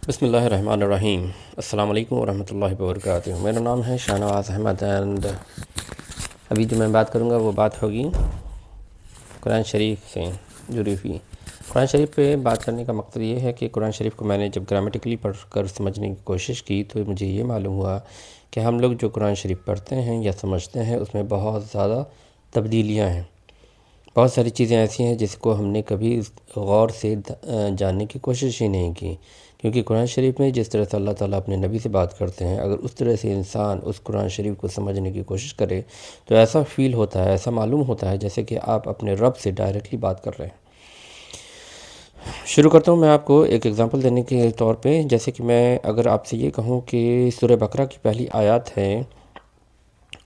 بسم اللہ الرحمن الرحیم۔ السلام علیکم ورحمۃ اللہ وبرکاتہ۔ میرا نام ہے شاہ نواز احمد اینڈ ابھی جو میں بات کروں گا وہ بات ہوگی قرآن شریف سے جڑی ہوئی۔ قرآن شریف پہ بات کرنے کا مقصد یہ ہے کہ قرآن شریف کو میں نے جب گرامیٹیکلی پڑھ کر سمجھنے کی کوشش کی تو مجھے یہ معلوم ہوا کہ ہم لوگ جو قرآن شریف پڑھتے ہیں یا سمجھتے ہیں اس میں بہت زیادہ تبدیلیاں ہیں۔ بہت ساری چیزیں ایسی ہیں جس کو ہم نے کبھی غور سے جاننے کی کوشش ہی نہیں کی، کیونکہ قرآن شریف میں جس طرح سے اللہ تعالیٰ اپنے نبی سے بات کرتے ہیں، اگر اس طرح سے انسان اس قرآن شریف کو سمجھنے کی کوشش کرے تو ایسا فیل ہوتا ہے، ایسا معلوم ہوتا ہے جیسے کہ آپ اپنے رب سے ڈائریکٹلی بات کر رہے ہیں۔ شروع کرتا ہوں میں آپ کو ایک ایگزامپل دینے کے طور پہ، جیسے کہ میں اگر آپ سے یہ کہوں کہ سورہ بقرہ کی پہلی آیات ہے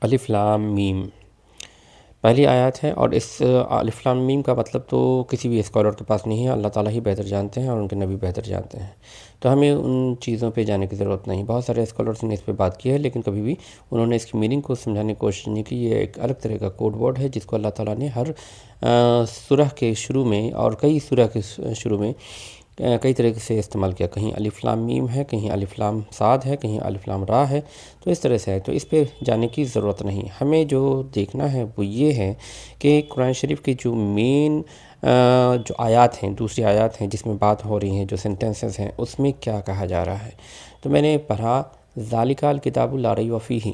الف لام میم، پہلی آیات ہے، اور اس الف لام میم کا مطلب تو کسی بھی اسکالر کے پاس نہیں ہے، اللہ تعالیٰ ہی بہتر جانتے ہیں اور ان کے نبی بہتر جانتے ہیں، تو ہمیں ان چیزوں پہ جانے کی ضرورت نہیں۔ بہت سارے اسکالرس نے اس پہ بات کی ہے لیکن کبھی بھی انہوں نے اس کی میننگ کو سمجھانے کی کوشش نہیں کی۔ یہ ایک الگ طرح کا کوڈ ورڈ ہے جس کو اللہ تعالیٰ نے ہر سورہ کے شروع میں اور کئی سورہ کے شروع میں کئی طریقے سے استعمال کیا، کہیں الف لام میم ہے، کہیں الف لام صاد ہے، کہیں الف لام را ہے، تو اس طرح سے ہے، تو اس پہ جانے کی ضرورت نہیں۔ ہمیں جو دیکھنا ہے وہ یہ ہے کہ قرآن شریف کی جو مین جو آیات ہیں، دوسری آیات ہیں جس میں بات ہو رہی ہیں، جو سینٹنسز ہیں، اس میں کیا کہا جا رہا ہے۔ تو میں نے پڑھا ذالک الکتاب لا ریب فیہ،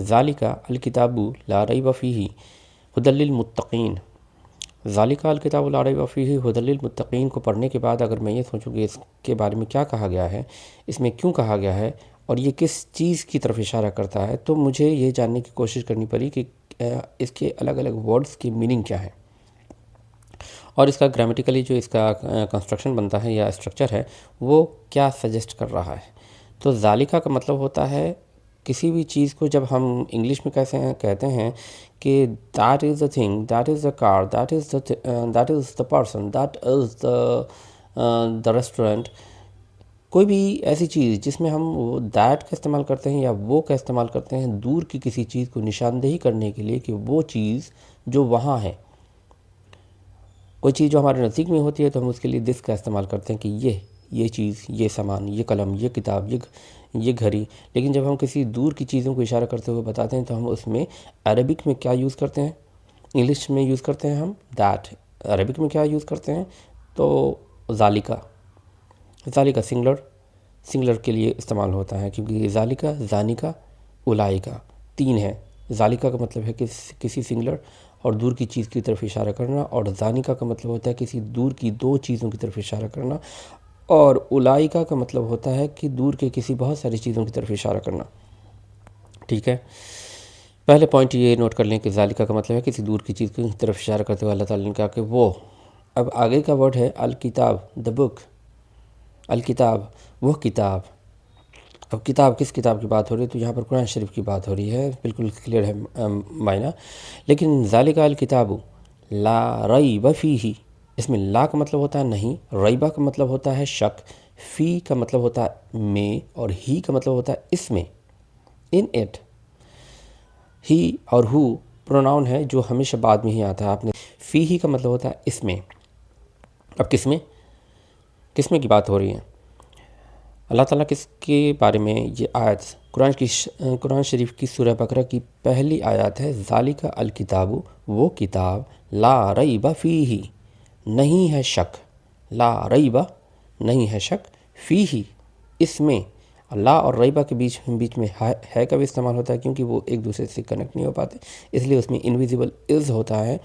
ذالک الکتاب لا ریب فیہ ھدی للمتقین، ذالک الکتاب لا ریب فیہ ھدی للمتقین کو پڑھنے کے بعد اگر میں یہ سوچوں کہ اس کے بارے میں کیا کہا گیا ہے، اس میں کیوں کہا گیا ہے اور یہ کس چیز کی طرف اشارہ کرتا ہے، تو مجھے یہ جاننے کی کوشش کرنی پڑی کہ اس کے الگ الگ ورڈز کی میننگ کیا ہے اور اس کا گرامیٹیکلی جو اس کا کنسٹرکشن بنتا ہے یا اسٹرکچر ہے وہ کیا سجیسٹ کر رہا ہے۔ تو ذالکہ کا مطلب ہوتا ہے کسی بھی چیز کو جب ہم انگلش میں کیسے کہتے ہیں کہ that is the thing, that is the car, that is the person, that is the restaurant, کوئی بھی ایسی چیز جس میں ہم وہ دیٹ کا استعمال کرتے ہیں یا وہ کا استعمال کرتے ہیں دور کی کسی چیز کو نشاندہی کرنے کے لیے کہ وہ چیز جو وہاں ہے، کوئی چیز جو ہمارے نزدیک میں ہوتی ہے تو ہم اس کے لیے دس کا استعمال کرتے ہیں کہ یہ چیز، یہ سامان، یہ قلم، یہ کتاب، یہ گھڑی، لیکن جب ہم کسی دور کی چیزوں کو اشارہ کرتے ہوئے بتاتے ہیں تو ہم اس میں عربک میں کیا یوز کرتے ہیں، انگلش میں یوز کرتے ہیں ہم دیٹ، عربک میں کیا یوز کرتے ہیں تو ذالکہ سنگلر کے لیے استعمال ہوتا ہے، کیونکہ ذالکہ، ذانکہ، اولئکہ تین ہے۔ ذالکہ کا مطلب ہے کہ کسی سنگلر اور دور کی چیز کی طرف اشارہ کرنا، اور ذانکہ کا مطلب ہوتا ہے کسی دور کی دو چیزوں کی طرف اشارہ کرنا، اور اولئکہ کا مطلب ہوتا ہے کہ دور کے کسی بہت ساری چیزوں کی طرف اشارہ کرنا۔ ٹھیک ہے، پہلے پوائنٹ یہ نوٹ کر لیں کہ ذالکہ کا مطلب ہے کسی دور کی چیز کی طرف اشارہ کرتے ہوئے اللہ تعالیٰ نے کہا کہ وہ۔ اب آگے کا ورڈ ہے الکتاب، دا بک، الکتاب وہ کتاب۔ اب کتاب کس کتاب کی بات ہو رہی ہے تو یہاں پر قرآن شریف کی بات ہو رہی ہے، بالکل کلیئر ہے معنی، لیکن ذالک الکتاب لا ریب فیہ، اس میں لا کا مطلب ہوتا ہے نہیں، ریبہ کا مطلب ہوتا ہے شک، فی کا مطلب ہوتا ہے میں، اور ہی کا مطلب ہوتا ہے اس میں، ان اٹ۔ ہی اور ہو پروناؤن ہے جو ہمیشہ بعد میں ہی آتا ہے، آپ نے فی ہی کا مطلب ہوتا ہے اس میں۔ اب کس میں کی بات ہو رہی ہے؟ اللہ تعالیٰ کس کے بارے میں یہ آیت قرآن شریف کی سورہ بقرہ کی پہلی آیات ہے، ذالک الکتاب وہ کتاب، لا ریب فیہ نہیں ہے شک، لا ریب نہیں ہے شک، فیہ اس میں۔ لا اور ریبہ کے بیچ میں ہے کا بھی استعمال ہوتا ہے کیونکہ وہ ایک دوسرے سے کنیکٹ نہیں ہو پاتے، اس لیے اس میں انویزیبل از ہوتا ہے،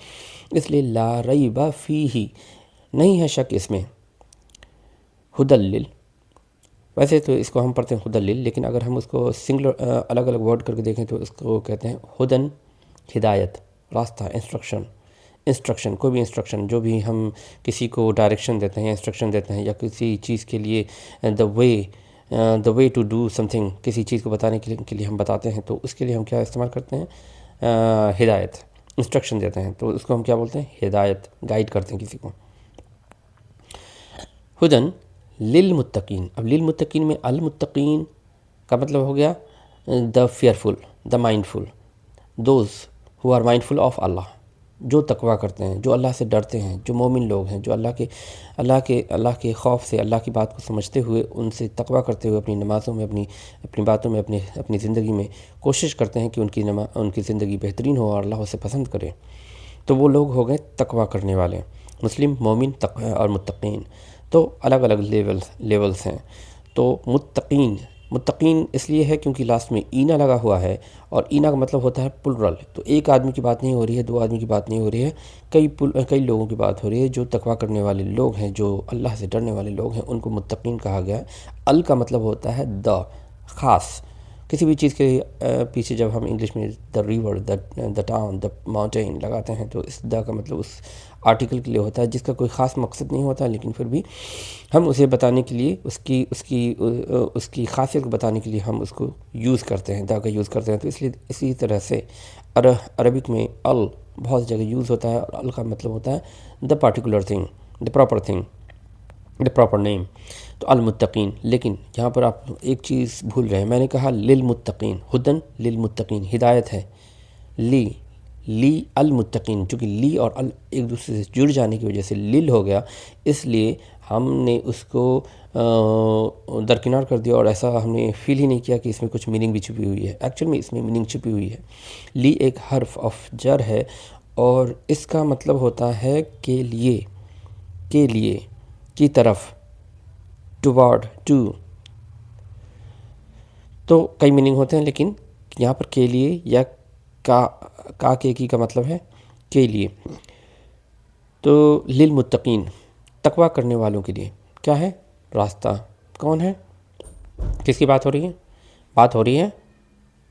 اس لیے لا ریب فیہ نہیں ہے شک اس میں۔ ھدی، ویسے تو اس کو ہم پڑھتے ہیں ھدی، لیکن اگر ہم اس کو سنگلر الگ الگ ورڈ کر کے دیکھیں تو اس کو کہتے ہیں ہدن، ہدایت، راستہ، انسٹرکشن، کوئی بھی انسٹرکشن جو بھی ہم کسی کو ڈائریکشن دیتے ہیں، انسٹرکشن دیتے ہیں، یا کسی چیز کے لیے the way to do something, کسی چیز کو بتانے کے لیے ہم بتاتے ہیں تو اس کے لیے ہم کیا استعمال کرتے ہیں؟ ہدایت، انسٹرکشن دیتے ہیں تو اس کو ہم کیا بولتے ہیں؟ ہدایت، گائیڈ کرتے ہیں کسی کو۔ ہدن للمتقین، اب للمتقین میں المتقین کا مطلب ہو گیا the fearful, the mindful, those who are mindful of Allah, جو تقویٰ کرتے ہیں، جو اللہ سے ڈرتے ہیں، جو مومن لوگ ہیں، جو اللہ کے خوف سے، اللہ کی بات کو سمجھتے ہوئے ان سے تقویٰ کرتے ہوئے اپنی نمازوں میں، اپنی باتوں میں، اپنی زندگی میں کوشش کرتے ہیں کہ ان کی زندگی بہترین ہو اور اللہ اسے پسند کرے، تو وہ لوگ ہو گئے تقویٰ کرنے والے۔ مسلم، مومن اور متقین، تو الگ الگ لیولز ہیں۔ تو متقین اس لیے ہے کیونکہ لاسٹ میں اینا لگا ہوا ہے، اور اینا کا مطلب ہوتا ہے پلرل، تو ایک آدمی کی بات نہیں ہو رہی ہے، دو آدمی کی بات نہیں ہو رہی ہے، کئی لوگوں کی بات ہو رہی ہے۔ جو تقویٰ کرنے والے لوگ ہیں، جو اللہ سے ڈرنے والے لوگ ہیں، ان کو متقین کہا گیا ہے۔ ال کا مطلب ہوتا ہے خاص، کسی بھی چیز کے پیچھے جب ہم انگلش میں the river, the town, the mountain لگاتے ہیں، تو اس دا کا مطلب اس آرٹیکل کے لیے ہوتا ہے جس کا کوئی خاص مقصد نہیں ہوتا، لیکن پھر بھی ہم اسے بتانے کے لیے، اس کی خاصیت کو بتانے کے لیے ہم اس کو یوز کرتے ہیں، دا کا یوز کرتے ہیں۔ تو اسی طرح سے عربک میں ال بہت جگہ یوز ہوتا ہے، اور ال کا مطلب ہوتا ہے the particular thing, the proper thing, the proper name, تو المتقین۔ لیکن یہاں پر آپ ایک چیز بھول رہے ہیں، میں نے کہا للمتقین، ہدن للمتقین، ہدایت ہے، لی المتقین، چونکہ لی اور ال ایک دوسرے سے جڑ جانے کی وجہ سے لل ہو گیا، اس لیے ہم نے اس کو درکنار کر دیا، اور ایسا ہم نے فیل ہی نہیں کیا کہ اس میں کچھ میننگ بھی چھپی ہوئی ہے۔ ایکچوئل میں اس میں میننگ چھپی ہوئی ہے۔ لی ایک حرف آف جر ہے، اور اس کا مطلب ہوتا ہے کے لیے، کی طرف، ٹوارڈ، ٹو، تو کئی میننگ ہوتے ہیں، لیکن یہاں پر کے لیے یا کا کے کی کا مطلب ہے کے لیے۔ تو للمتقین، تقویٰ کرنے والوں کے لیے کیا ہے؟ راستہ۔ کون ہے؟ کس کی بات ہو رہی ہے؟ بات ہو رہی ہے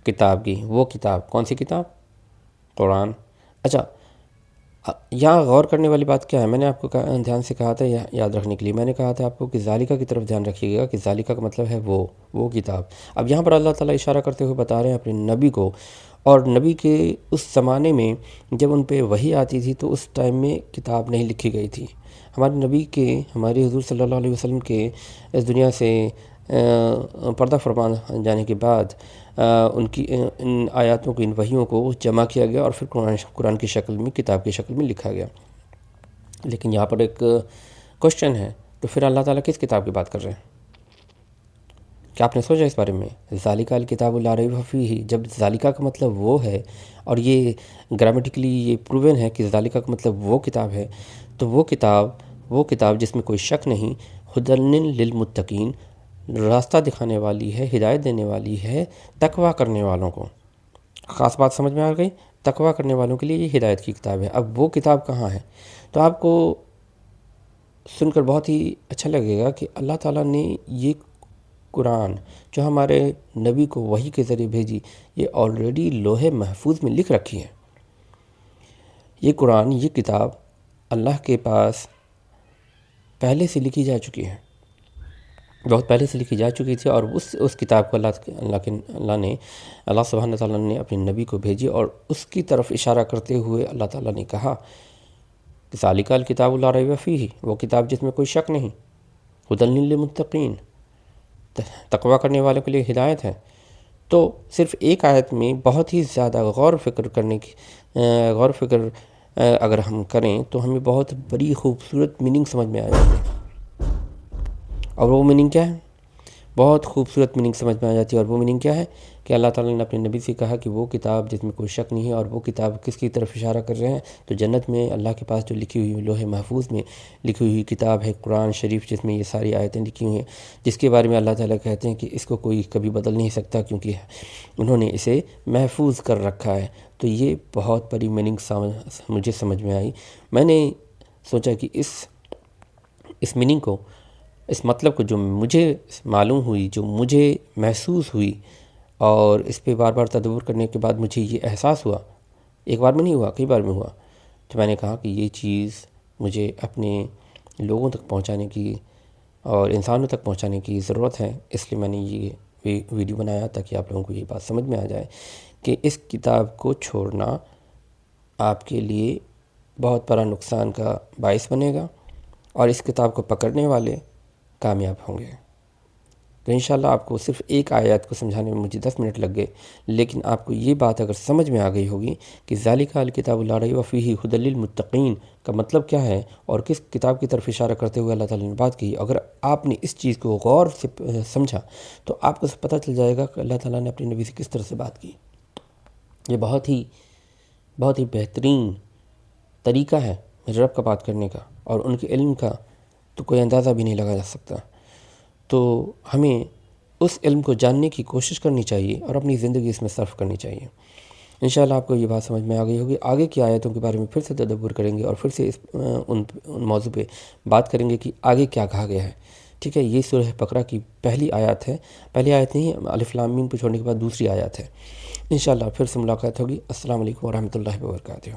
کتاب کی۔ وہ کتاب کون سی کتاب؟ قرآن۔ اچھا، یہاں غور کرنے والی بات کیا ہے؟ میں نے آپ کو دھیان سے کہا تھا یاد رکھنے کے لیے، میں نے کہا تھا آپ کو کہ ذالکہ کی طرف دھیان رکھیے گا، کہ ذالکہ کا مطلب ہے وہ کتاب۔ اب یہاں پر اللہ تعالیٰ اشارہ کرتے ہوئے بتا رہے ہیں اپنے نبی کو، اور نبی کے اس زمانے میں جب ان پہ وحی آتی تھی تو اس ٹائم میں کتاب نہیں لکھی گئی تھی۔ ہمارے حضور صلی اللہ علیہ وسلم کے اس دنیا سے پردہ فرما جانے کے بعد ان آیاتوں کو، ان وحیوں کو جمع کیا گیا، اور پھر قرآن کی شکل میں، کتاب کی شکل میں لکھا گیا۔ لیکن یہاں پر ایک کوشچن ہے، تو پھر اللہ تعالیٰ کس کتاب کی بات کر رہے ہیں؟ کیا آپ نے سوچا اس بارے میں؟ ذالکہ الکتاب لا ریب فیہ، جب ذالکہ کا مطلب وہ ہے، اور یہ گرامیٹیکلی یہ پروون ہے کہ ذالکہ کا مطلب وہ کتاب ہے، تو وہ کتاب جس میں کوئی شک نہیں، ھدی للمتقین، راستہ دکھانے والی ہے، ہدایت دینے والی ہے تقویٰ کرنے والوں کو۔ خاص بات سمجھ میں آ گئی؟ تقویٰ کرنے والوں کے لیے یہ ہدایت کی کتاب ہے۔ اب وہ کتاب کہاں ہے؟ تو آپ کو سن کر بہت ہی اچھا لگے گا کہ اللہ تعالیٰ نے یہ قرآن جو ہمارے نبی کو وحی کے ذریعے بھیجی، یہ آلریڈی لوح محفوظ میں لکھ رکھی ہے۔ یہ قرآن، یہ کتاب اللہ کے پاس پہلے سے لکھی جا چکی ہے، بہت پہلے سے لکھی جا چکی تھی، اور اس کتاب کو اللہ سبحانہ تعالیٰ نے اپنے نبی کو بھیجی، اور اس کی طرف اشارہ کرتے ہوئے اللہ تعالیٰ نے کہا کہ ذالکہ الکتاب لا ریب فیہ، وہ کتاب جس میں کوئی شک نہیں، ھدی للمتقین، تقویٰ کرنے والوں کے لیے ہدایت ہے۔ تو صرف ایک آیت میں بہت ہی زیادہ غور و فکر اگر ہم کریں تو ہمیں بہت بڑی خوبصورت میننگ سمجھ میں آ جاتی ہے۔ اور وہ میننگ کیا ہے؟ بہت خوبصورت میننگ سمجھ میں آ جاتی ہے، اور وہ میننگ کیا ہے کہ اللہ تعالیٰ نے اپنے نبی سے کہا کہ وہ کتاب جس میں کوئی شک نہیں ہے، اور وہ کتاب کس کی طرف اشارہ کر رہے ہیں؟ تو جنت میں اللہ کے پاس جو لکھی ہوئی لوح محفوظ میں لکھی ہوئی کتاب ہے قرآن شریف، جس میں یہ ساری آیتیں لکھی ہوئی ہیں، جس کے بارے میں اللہ تعالیٰ کہتے ہیں کہ اس کو کوئی کبھی بدل نہیں سکتا، کیونکہ انہوں نے اسے محفوظ کر رکھا ہے۔ تو یہ بہت بڑی میننگ مجھے سمجھ میں آئی۔ میں نے سوچا کہ اس میننگ کو، اس مطلب کو جو مجھے معلوم ہوئی، جو مجھے محسوس ہوئی، اور اس پہ بار بار تدبر کرنے کے بعد مجھے یہ احساس ہوا، ایک بار میں نہیں ہوا، کئی بار میں ہوا، تو میں نے کہا کہ یہ چیز مجھے اپنے لوگوں تک پہنچانے کی اور انسانوں تک پہنچانے کی ضرورت ہے، اس لیے میں نے یہ ویڈیو بنایا تاکہ آپ لوگوں کو یہ بات سمجھ میں آ جائے کہ اس کتاب کو چھوڑنا آپ کے لیے بہت بڑا نقصان کا باعث بنے گا، اور اس کتاب کو پکڑنے والے کامیاب ہوں گے۔ تو انشاءاللہ آپ کو صرف ایک آیت کو سمجھانے میں مجھے 10 منٹ لگ گئے، لیکن آپ کو یہ بات اگر سمجھ میں آ گئی ہوگی کہ ذالک الکتاب لا ریب فیہ ھدی للمتقین کا مطلب کیا ہے اور کس کتاب کی طرف اشارہ کرتے ہوئے اللہ تعالیٰ نے بات کی، اگر آپ نے اس چیز کو غور سے سمجھا تو آپ کو پتہ چل جائے گا کہ اللہ تعالیٰ نے اپنے نبی سے کس طرح سے بات کی۔ یہ بہت ہی بہترین طریقہ ہے میرے رب کا بات کرنے کا، اور ان کے علم کا تو کوئی اندازہ بھی نہیں لگا جا سکتا۔ تو ہمیں اس علم کو جاننے کی کوشش کرنی چاہیے اور اپنی زندگی اس میں صرف کرنی چاہیے۔ انشاءاللہ آپ کو یہ بات سمجھ میں آ گئی ہوگی۔ آگے کی آیتوں کے بارے میں پھر سے تدبر کریں گے اور پھر سے ان موضوع پہ بات کریں گے کہ آگے کیا کہا گیا ہے، ٹھیک ہے۔ یہ سورہ بقرہ کی پہلی آیت ہے، پہلی آیت نہیں، الف لام میم کو چھوڑنے کے بعد دوسری آیت ہے۔ انشاءاللہ پھر سے ملاقات ہوگی۔ السلام علیکم ورحمۃ اللہ وبرکاتہ۔